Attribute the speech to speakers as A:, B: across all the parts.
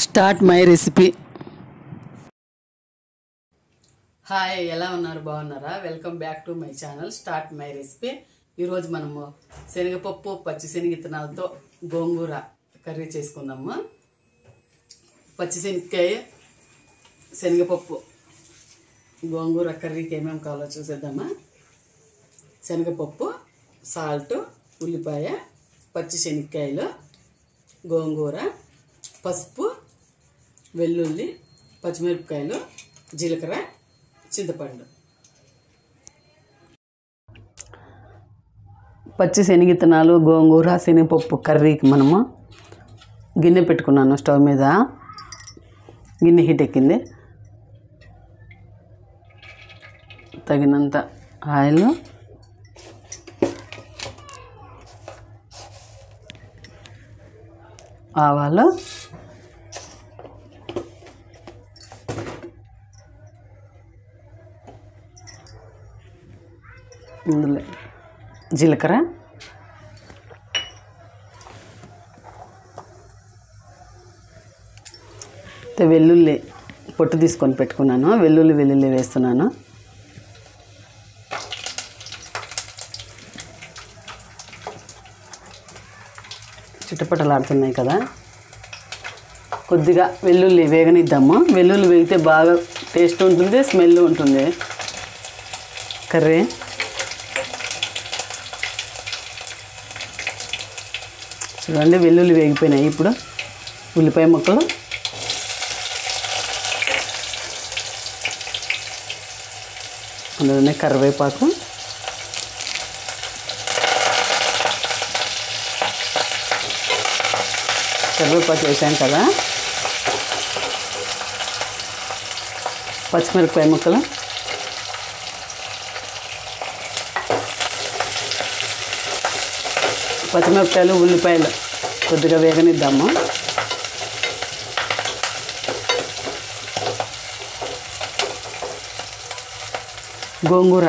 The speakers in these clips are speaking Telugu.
A: Start my recipe. హాయ్, ఎలా ఉన్నారు? బాగున్నారా? Welcome back to my channel start my recipe. ఈరోజు మనము శనగపప్పు పచ్చిశనగ విత్తనాలతో గోంగూర కర్రీ చేసుకుందాము. పచ్చిశనగకాయ, శనగపప్పు గోంగూర కర్రీకి ఏమేమి కావాలో చూసేద్దామా. శనగపప్పు, సాల్ట్, ఉల్లిపాయ, పచ్చిశనగకాయలు, గోంగూర, పసుపు, వెల్లుల్లి, పచ్చిమిరపకాయలు, జీలకర్ర, చింతపండు. పచ్చి శనగిత్తనాలు, గోంగూర, శనగపప్పు కర్రీకి మనము గిన్నె పెట్టుకున్నాను. స్టవ్ మీద గిన్నె హీట్ ఎక్కింది. తగినంత ఆయిల్, ఆవాలు, ఇందులో జీలకర్ర, వెల్లుల్లి పొట్టు తీసుకొని పెట్టుకున్నాను. వెల్లుల్లి వేస్తున్నాను. చిటపటలాడుతున్నాయి కదా. కొద్దిగా వెల్లుల్లి వేగనిద్దాము. వెల్లుల్లి వేగితే బాగా టేస్ట్ ఉంటుంది, స్మెల్ ఉంటుంది కర్రీ. చూడండి, వెల్లుల్లి వేగిపోయినాయి. ఇప్పుడు ఉల్లిపాయ ముక్కలు, అందులోనే కరివేపాకు, వేసాం కదా. పచ్చిమిరపకాయ ముక్కలు, పచ్చిమిరపకాయలు, ఉల్లిపాయలు కొద్దిగా వేగనిద్దాము. గోంగూర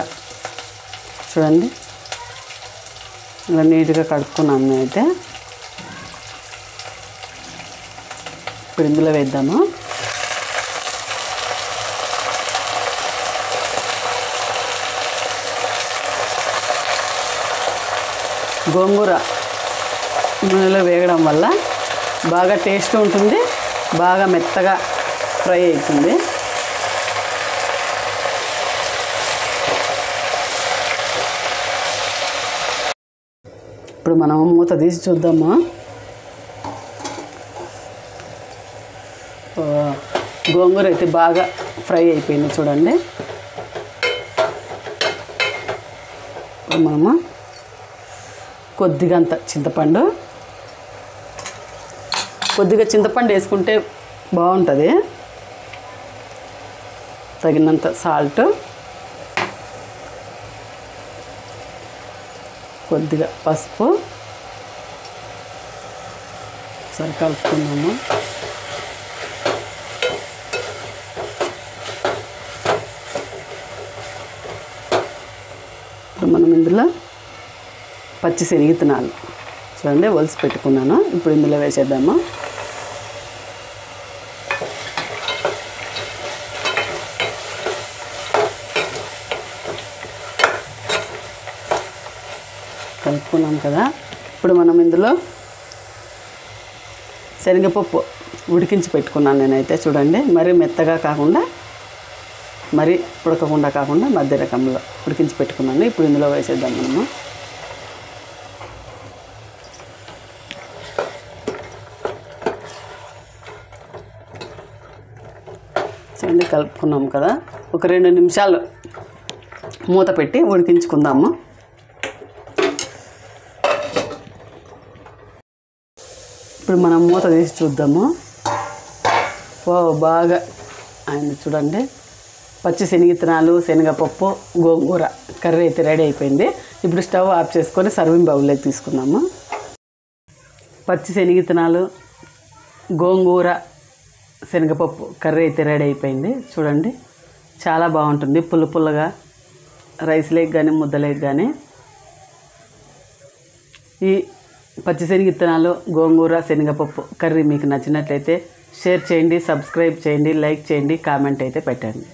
A: చూడండి, ఇలా నీట్గా కడుక్కున్నాను నేనైతే. ఇప్పుడు ఇందులో వేద్దాము. గోంగూర నూనెలో వేగడం వల్ల బాగా టేస్ట్ ఉంటుంది, బాగా మెత్తగా ఫ్రై అవుతుంది. ఇప్పుడు మనం మూత తీసి చూద్దాము. గోంగూర అయితే బాగా ఫ్రై అయిపోయింది చూడండి. మనము కొద్దిగా చింతపండు వేసుకుంటే బాగుంటుంది. తగినంత సాల్ట్, కొద్దిగా పసుపు, సరి కలుపుకున్నాము. ఇప్పుడు మనం ఇందులో పచ్చి శనగిత్తనాలు చూడండి ఒలిసి పెట్టుకున్నాను. ఇప్పుడు ఇందులో వేసేద్దాము. కలుపుకున్నాం కదా. ఇప్పుడు మనం ఇందులో శనగపప్పు ఉడికించి పెట్టుకున్నాను నేనైతే. చూడండి, మరీ మెత్తగా కాకుండా మరీ ఉడకకుండా కాకుండా మధ్య రకంలో ఉడికించి పెట్టుకున్నాను. ఇప్పుడు ఇందులో వేసేద్దాం మనము. చూడండి, కలుపుకున్నాం కదా. ఒక 2 నిమిషాలు మూత పెట్టి ఉడికించుకుందాము. ఇప్పుడు మనం మూత తీసి చూద్దాము. బాగా అయింది చూడండి. పచ్చి శనగిత్తనాలు, శనగపప్పు, గోంగూర కర్రీ అయితే రెడీ అయిపోయింది. ఇప్పుడు స్టవ్ ఆఫ్ చేసుకొని సర్వింగ్ బౌల్లోకి తీసుకుందాము. పచ్చి శనగిత్తనాలు, గోంగూర, శనగపప్పు కర్రీ అయితే రెడీ అయిపోయింది. చూడండి, చాలా బాగుంటుంది. పుల్లగా రైస్ లేక్ కానీ ముద్దలేక్ కానీ. ఈ పచ్చిశనగ విత్తనాలు, గోంగూర, శనగపప్పు కర్రీ మీకు నచ్చినట్లయితే షేర్ చేయండి, సబ్స్క్రైబ్ చేయండి, లైక్ చేయండి, కామెంట్ అయితే పెట్టండి.